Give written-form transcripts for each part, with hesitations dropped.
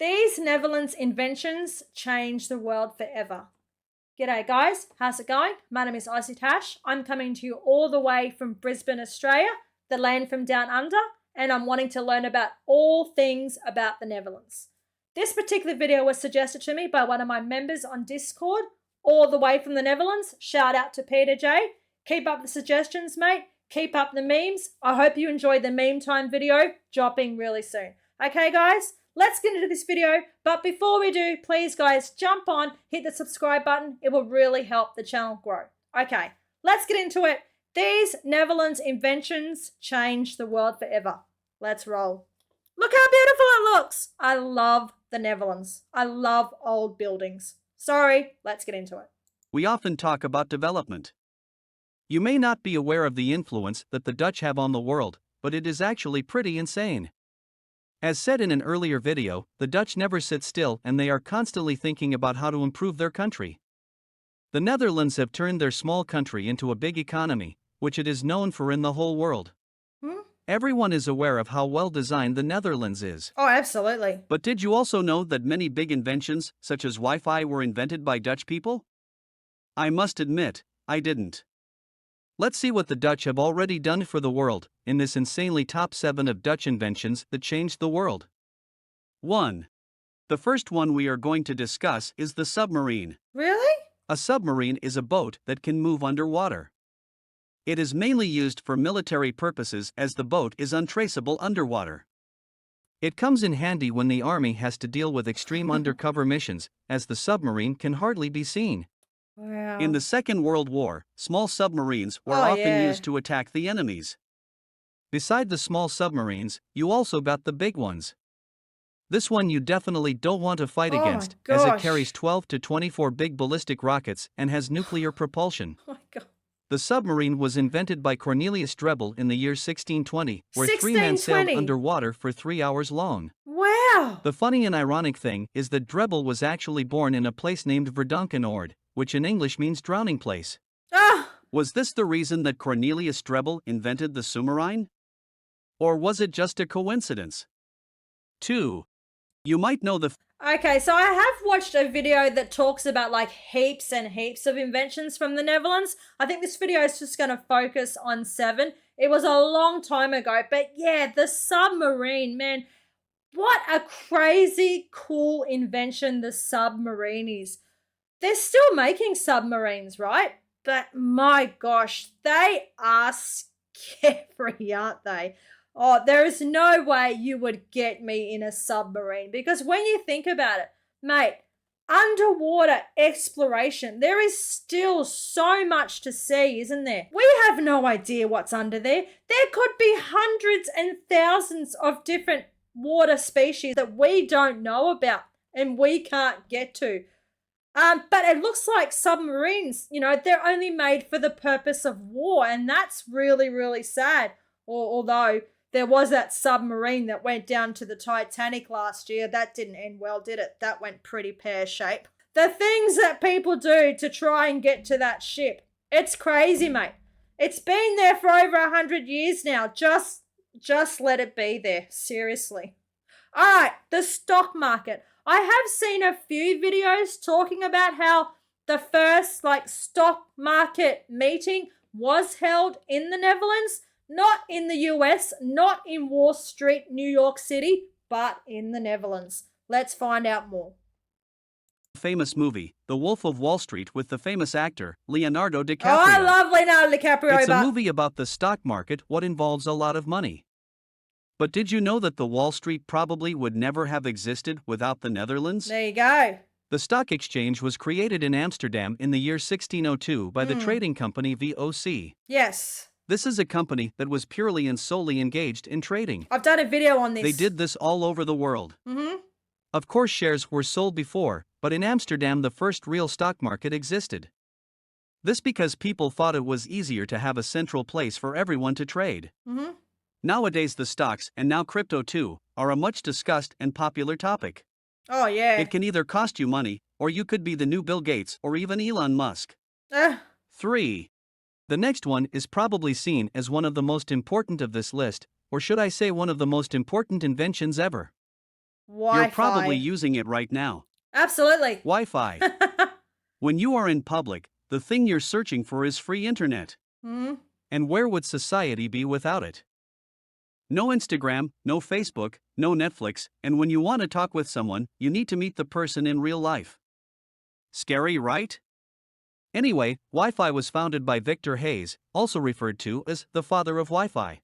These Netherlands inventions changed the world forever. G'day guys, how's it going? My name is AussieTash. I'm coming to you all the way from Brisbane, Australia, the land from down under, and I'm wanting to learn about all things about the Netherlands. This particular video was suggested to me by one of my members on Discord, all the way from the Netherlands. Shout out to Peter J. Keep up the suggestions, mate. Keep up the memes. I hope you enjoyed the meme time video, dropping really soon. Okay, guys, let's get into this video. But before we do, please, guys, jump on, hit the subscribe button. It will really help the channel grow. Okay, let's get into it. These Netherlands inventions changed the world forever. Let's roll. Look how beautiful it looks. I love the Netherlands. I love old buildings. Sorry, let's get into it. We often talk about development. You may not be aware of the influence that the Dutch have on the world, but it is actually pretty insane. As said in an earlier video, the Dutch never sit still and they are constantly thinking about how to improve their country. The Netherlands have turned their small country into a big economy, which it is known for in the whole world. Everyone is aware of how well designed the Netherlands is. Oh, absolutely. But did you also know that many big inventions, such as Wi-Fi, were invented by Dutch people? I must admit, I didn't. Let's see what the Dutch have already done for the world, in this insanely top 7 of Dutch inventions that changed the world. 1. The first one we are going to discuss is the submarine. Really? A submarine is a boat that can move underwater. It is mainly used for military purposes as the boat is untraceable underwater. It comes in handy when the army has to deal with extreme undercover missions, as the submarine can hardly be seen. Wow. In the Second World War, small submarines were often used to attack the enemies. Beside the small submarines, you also got the big ones. This one you definitely don't want to fight against, as it carries 12 to 24 big ballistic rockets and has nuclear propulsion. Oh my God. The submarine was invented by Cornelius Drebbel in the year 1620, where 3 men sailed 1620. underwater for 3 hours long. Wow. The funny and ironic thing is that Drebbel was actually born in a place named Verdonkenoord, which in English means drowning place. Ah. Was this the reason that Cornelius Drebbel invented the submarine? Or was it just a coincidence? 2. You might know the Okay, so I have watched a video that talks about like heaps and heaps of inventions from the Netherlands. I think this video is just going to focus on 7. It was a long time ago, but yeah, the submarine, man, what a crazy cool invention the submarine is. They're still making submarines, right? But my gosh, they are scary, aren't they? Oh, there is no way you would get me in a submarine, because when you think about it, mate, underwater exploration, there is still so much to see, isn't there? We have no idea what's under there. There could be hundreds and thousands of different water species that we don't know about and we can't get to. But it looks like submarines, you know, they're only made for the purpose of war, and that's really, really sad. Although there was that submarine that went down to the Titanic last year. That didn't end well, did it? That went pretty pear-shaped. The things that people do to try and get to that ship, it's crazy, mate. It's been there for over 100 years now. Just let it be there, seriously. All right, the stock market. I have seen a few videos talking about how the first stock market meeting was held in the Netherlands. Not in the US, not in Wall Street, New York City, but in the Netherlands. Let's find out more. Famous movie, The Wolf of Wall Street, with the famous actor, Leonardo DiCaprio. Oh, I love Leonardo DiCaprio. It's a movie about the stock market, what involves a lot of money. But did you know that the Wall Street probably would never have existed without the Netherlands? There you go. The stock exchange was created in Amsterdam in the year 1602 by the trading company VOC. Yes. This is a company that was purely and solely engaged in trading. I've done a video on this. They did this all over the world. Of course, shares were sold before, but in Amsterdam the first real stock market existed. This because people thought it was easier to have a central place for everyone to trade. Nowadays the stocks, and now crypto too, are a much discussed and popular topic. Oh yeah. It can either cost you money, or you could be the new Bill Gates or even Elon Musk. 3. The next one is probably seen as one of the most important of this list, or should I say one of the most important inventions ever. You're probably Wi-Fi. using it right now. Absolutely. Wi-Fi. When you are in public, the thing you're searching for is free internet. Hmm. And where would society be without it? No Instagram, no Facebook, no Netflix, and when you want to talk with someone, you need to meet the person in real life. Scary, right? Anyway, Wi-Fi was founded by Victor Hayes, also referred to as the father of Wi-Fi.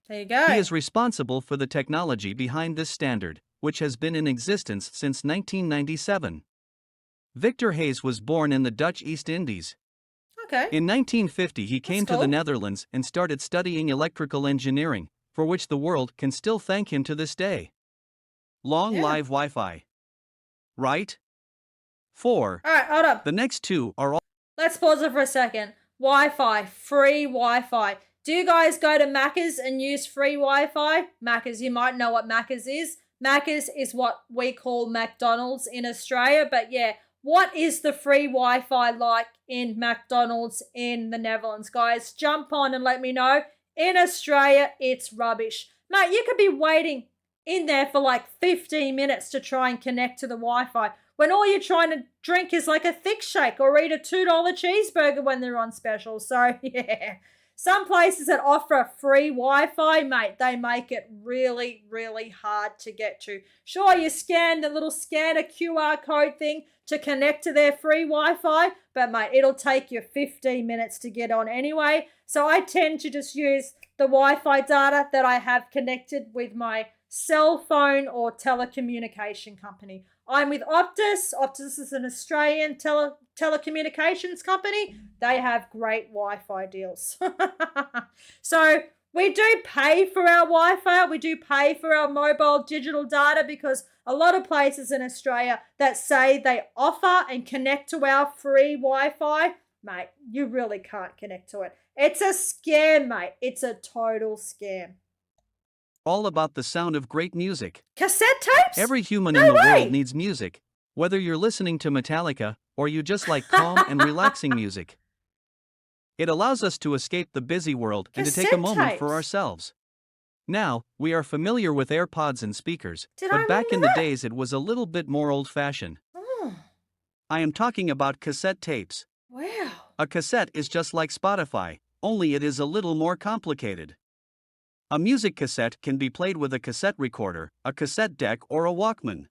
There you go. He is responsible for the technology behind this standard, which has been in existence since 1997. Victor Hayes was born in the Dutch East Indies. Okay. In 1950 he came to the cool. Netherlands and started studying electrical engineering, for which the world can still thank him to this day. Long Yeah. live Wi-Fi. Right? 4. All right, hold up. The next two are all. Let's pause it for a second. Wi-Fi, free Wi-Fi. Do you guys go to Macca's and use free Wi-Fi? Macca's, you might know what Macca's is. Macca's is what we call McDonald's in Australia, but yeah, what is the free Wi-Fi like in McDonald's in the Netherlands? Guys, jump on and let me know. In Australia, it's rubbish. Mate, you could be waiting in there for like 15 minutes to try and connect to the Wi-Fi when all you're trying to drink is like a thick shake or eat a $2 cheeseburger when they're on special. So, yeah. Some places that offer free Wi-Fi, mate, they make it really, really hard to get to. Sure, you scan the little scanner QR code thing to connect to their free Wi-Fi, but mate, it'll take you 15 minutes to get on anyway. So I tend to just use the Wi-Fi data that I have connected with my cell phone or telecommunication company. I'm with Optus. Optus is an Australian telecommunications company. They have great Wi-Fi deals. So we do pay for our Wi-Fi. We do pay for our mobile digital data because a lot of places in Australia that say they offer and connect to our free Wi-Fi, mate, you really can't connect to it. It's a scam, mate. It's a total scam. All about the sound of great music. Cassette tapes? Every human No in the way. world needs music, whether you're listening to Metallica or you just like calm and relaxing music. It allows us to escape the busy world and to take a Cassette moment for tapes. ourselves. Now, we are familiar with AirPods and speakers, Did I but back in remember the that? days it was a little bit more old-fashioned. Oh, I am talking about cassette tapes. wow. A cassette is just like Spotify, only it is a little more complicated. A music cassette can be played with a cassette recorder, a cassette deck, or a Walkman,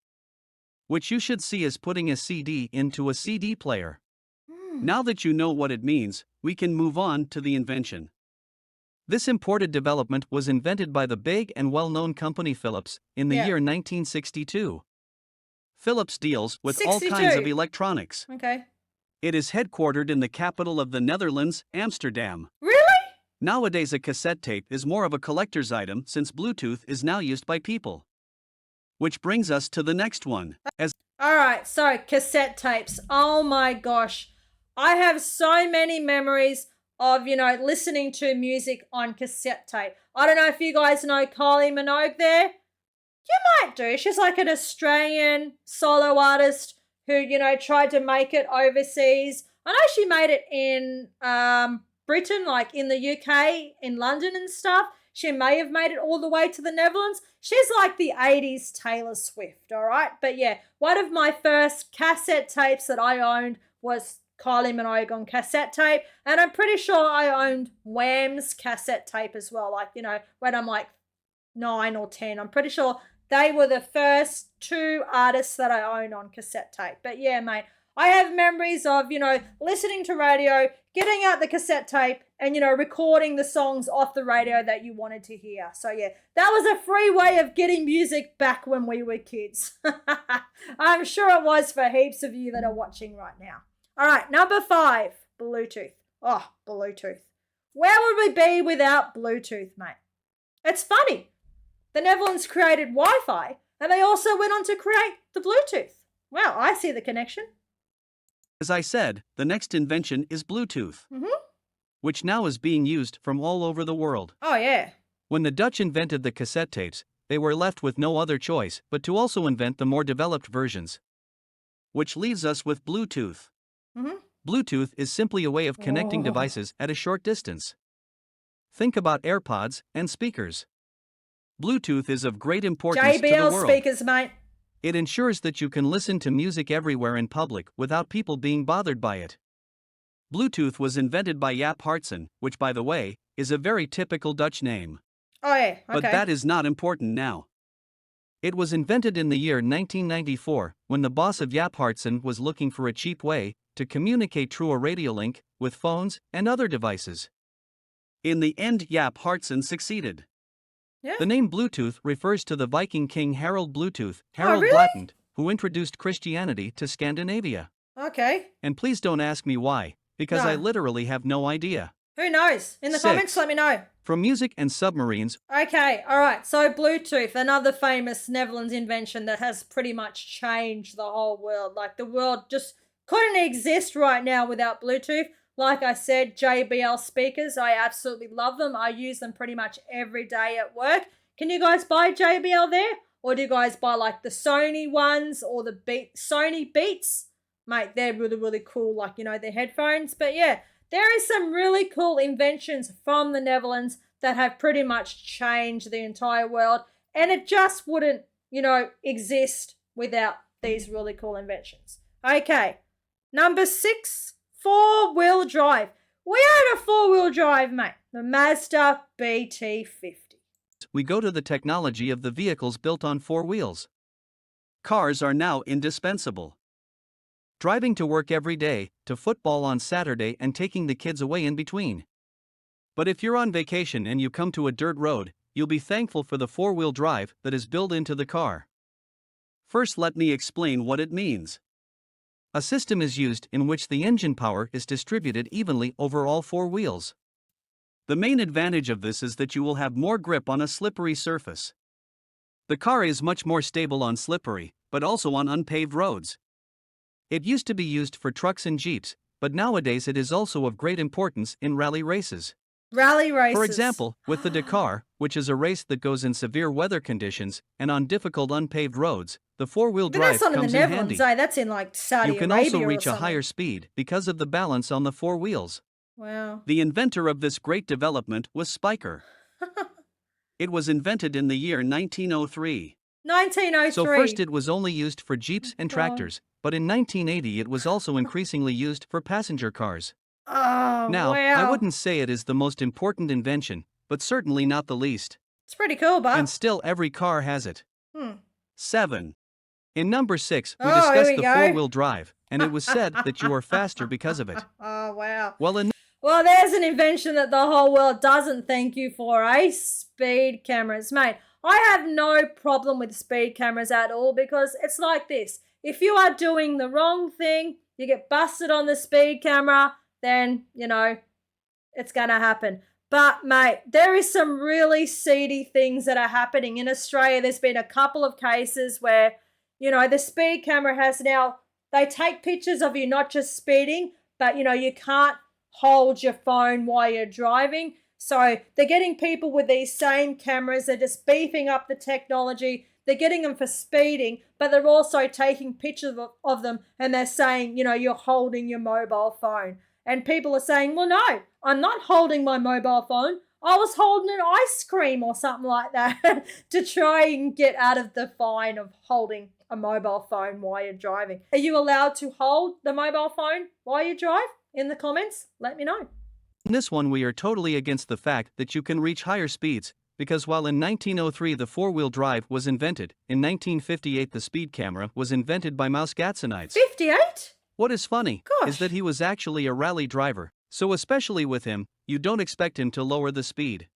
which you should see as putting a CD into a CD player. Now that you know what it means, we can move on to the invention. This imported development was invented by the big and well-known company Philips in the Yeah. year 1962. Philips deals with all kinds of 62. electronics. Okay. It is headquartered in the capital of the Netherlands, Amsterdam. Really? Nowadays a cassette tape is more of a collector's item since Bluetooth is now used by people. Which brings us to the next one. All right, so cassette tapes. Oh my gosh. I have so many memories of, listening to music on cassette tape. I don't know if you guys know Kylie Minogue there. You might do. She's like an Australian solo artist who, tried to make it overseas. I know she made it in Britain, like in the UK, in London and stuff. She may have made it all the way to the Netherlands. She's like the 80s Taylor Swift, all right? But yeah, one of my first cassette tapes that I owned was Kylie Minogue on cassette tape. And I'm pretty sure I owned Wham's cassette tape as well. Like, when I'm like 9 or 10, I'm pretty sure they were the first two artists that I owned on cassette tape. But yeah, mate, I have memories of, listening to radio, getting out the cassette tape and, recording the songs off the radio that you wanted to hear. So yeah, that was a free way of getting music back when we were kids. I'm sure it was for heaps of you that are watching right now. All right, number 5, Bluetooth. Oh, Bluetooth. Where would we be without Bluetooth, mate? It's funny. The Netherlands created Wi-Fi and they also went on to create the Bluetooth. Wow, I see the connection. As I said, the next invention is Bluetooth, which now is being used from all over the world. Oh, yeah. When the Dutch invented the cassette tapes, they were left with no other choice but to also invent the more developed versions. Which leaves us with Bluetooth. Bluetooth is simply a way of connecting devices at a short distance. Think about AirPods and speakers. Bluetooth is of great importance to the JBL world. speakers, mate. It ensures that you can listen to music everywhere in public without people being bothered by it. Bluetooth was invented by Jaap Hartson, which, by the way, is a very typical Dutch name. Oh, yeah, But okay. that is not important now. It was invented in the year 1994 when the boss of Jaap Hartson was looking for a cheap way to communicate through a radio link with phones and other devices. In the end, Jaap Hartson succeeded. Yeah. The name Bluetooth refers to the Viking king Harald Bluetooth, Harold really? Blattend, who introduced Christianity to Scandinavia. Okay. And please don't ask me why, because I No. literally have no idea. Who knows? In the 6. comments, let me know. From music and submarines. Okay, alright, so Bluetooth, another famous Netherlands invention that has pretty much changed the whole world. Like, the world just couldn't exist right now without Bluetooth. Like I said, JBL speakers, I absolutely love them. I use them pretty much every day at work. Can you guys buy JBL there? Or do you guys buy like the Sony ones or the Sony Beats? Mate, they're really, really cool, like, you know, their headphones. But yeah, there is some really cool inventions from the Netherlands that have pretty much changed the entire world. And it just wouldn't, you know, exist without these really cool inventions. Okay, number 6, 4-wheel drive. We own a 4-wheel drive, mate. The Mazda BT50. We go to the technology of the vehicles built on 4 wheels. Cars are now indispensable. Driving to work every day, to football on Saturday, and taking the kids away in between. But if you're on vacation and you come to a dirt road, you'll be thankful for the 4-wheel drive that is built into the car. First, let me explain what it means. A system is used in which the engine power is distributed evenly over all 4 wheels. The main advantage of this is that you will have more grip on a slippery surface. The car is much more stable on slippery, but also on unpaved roads. It used to be used for trucks and jeeps, but nowadays it is also of great importance in rally races. Rally races. For example, with the Dakar, which is a race that goes in severe weather conditions and on difficult unpaved roads, the 4-wheel But drive that's not in the comes in Netherlands, handy. eh? That's in like Saudi You can Arabia also or reach a something. higher speed because of the balance on the 4 wheels. Wow. The inventor of this great development was Spyker. It was invented in the year 1903. 1903. So first it was only used for jeeps and God. tractors, but in 1980 it was also increasingly used for passenger cars. Oh, Now, wow. I wouldn't say it is the most important invention, but certainly not the least. It's pretty cool, but. And still every car has it. 7. In number 6, we Oh, discussed here we the go. 4-wheel drive, and it was said that you are faster because of it. Oh, wow. Well, there's an invention that the whole world doesn't thank you for, eh? Speed cameras. Mate, I have no problem with speed cameras at all because it's like this. If you are doing the wrong thing, you get busted on the speed camera, then, you know, it's going to happen. But, mate, there is some really seedy things that are happening. In Australia, there's been a couple of cases where, you know, the speed camera has now, they take pictures of you not just speeding, but, you know, you can't hold your phone while you're driving. So they're getting people with these same cameras. They're just beefing up the technology. They're getting them for speeding, but they're also taking pictures of them and they're saying, you know, you're holding your mobile phone. And people are saying, well, no, I'm not holding my mobile phone. I was holding an ice cream or something like that to try and get out of the fine of holding a mobile phone while you're driving. Are you allowed to hold the mobile phone while you drive? In the comments, let me know. In this one we are totally against the fact that you can reach higher speeds, because while in 1903 the 4-wheel drive was invented, in 1958 the speed camera was invented by Mouse Gatsonides. 58? What is funny Gosh. is that he was actually a rally driver, so especially with him, you don't expect him to lower the speed.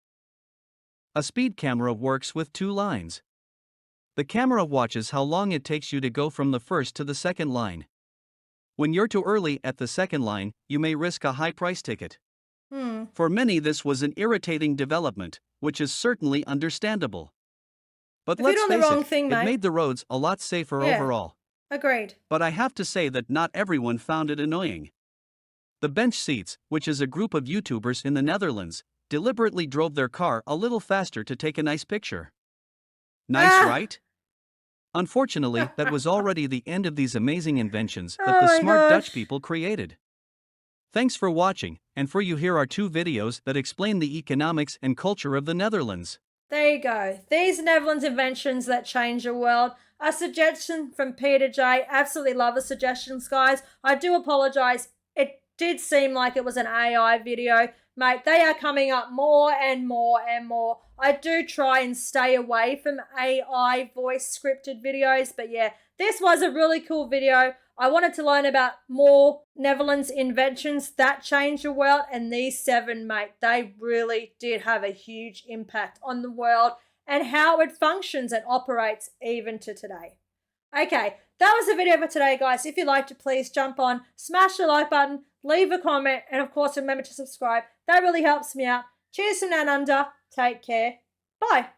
A speed camera works with 2 lines. The camera watches how long it takes you to go from the first to the second line. When you're too early at the second line, you may risk a high price ticket. For many this was an irritating development, which is certainly understandable. But If let's you're doing face the wrong it, thing, it mate. made the roads a lot safer Yeah. overall. Agreed. But I have to say that not everyone found it annoying. The Bench Seats, which is a group of YouTubers in the Netherlands, deliberately drove their car a little faster to take a nice picture. Nice, right? Unfortunately, that was already the end of these amazing inventions that Oh the my smart gosh. Dutch people created. Thanks for watching, and for you here are 2 videos that explain the economics and culture of the Netherlands. There you go. These Netherlands inventions that change the world. A suggestion from Peter J. Absolutely love the suggestions, guys. I do apologize. It did seem like it was an AI video. Mate, they are coming up more and more and more. I do try and stay away from AI voice scripted videos, but yeah, this was a really cool video. I wanted to learn about more Netherlands inventions that changed the world, and these 7, mate, they really did have a huge impact on the world and how it functions and operates even to today. Okay, that was the video for today, guys. If you liked it, please jump on, smash the like button, leave a comment, and of course, remember to subscribe. That really helps me out. Cheers from down under. Take care. Bye.